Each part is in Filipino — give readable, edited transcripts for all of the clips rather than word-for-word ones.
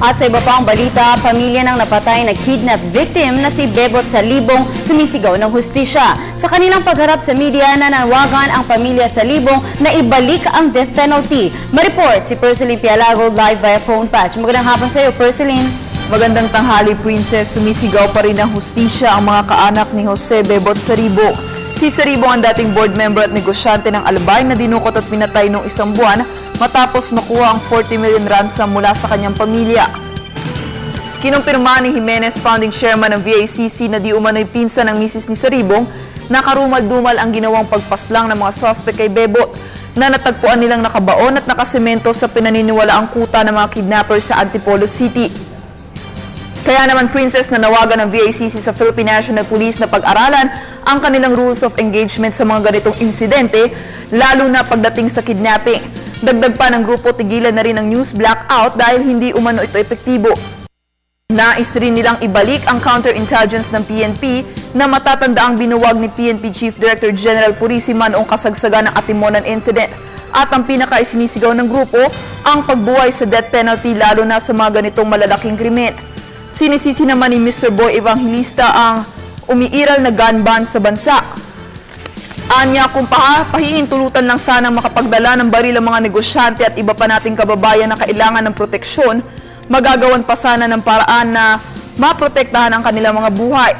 At sa iba pang balita, pamilya ng napatay na kidnap victim na si Bebot Salibong sumisigaw ng hustisya. Sa kanilang pagharap sa media, nanawagan ang pamilya Salibong na ibalik ang death penalty. Mareport si Perceline Pialago live via phone patch. Magandang hapon sa iyo, Perceline. Magandang tanghali, Princess. Sumisigaw pa rin ng hustisya ang mga kaanak ni Jose Bebot Salibong. Si Salibong ang dating board member at negosyante ng Albay na dinukot at pinatay noong isang buwan matapos makuha ang 40 million ransom mula sa kanyang pamilya. Kinumpirma ni Jimenez, founding chairman ng VACC, na di umano'y pinsan ng misis ni Salibong na karumal-dumal ang ginawang pagpaslang ng mga suspect kay Bebot na natagpuan nilang nakabaon at nakasemento sa pinaniniwalaang kuta ng mga kidnappers sa Antipolo City. Kaya naman, Princess, nanawagan ng VACC sa Philippine National Police na pag-aralan ang kanilang rules of engagement sa mga ganitong insidente, lalo na pagdating sa kidnapping. Dagdag pa ng grupo, tigilan na rin ang news blackout dahil hindi umano ito epektibo. Nais rin nilang ibalik ang counterintelligence ng PNP na matatanda ang binuwag ni PNP Chief Director General Purisima noong kasagsagan ng Atimonan incident. At ang pinaka-isinisigaw ng grupo, ang pagbuhay sa death penalty lalo na sa mga ganitong malalaking krimen. Sinisisi naman ni Mr. Boy Evangelista ang umiiral na gun ban sa bansa. Anya, kung pahihintulutan lang sanang makapagdala ng baril ang mga negosyante at iba pa nating kababayan na kailangan ng proteksyon, magagawan pa sana ng paraan na maprotektahan ang kanilang mga buhay.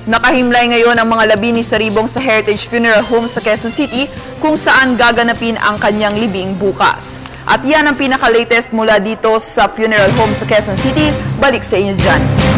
Nakahimlay ngayon ang mga labi ni Salibong sa Heritage Funeral Home sa Quezon City kung saan gaganapin ang kanyang libing bukas. At yan ang pinaka-latest mula dito sa funeral home sa Quezon City. Balik sa inyo dyan.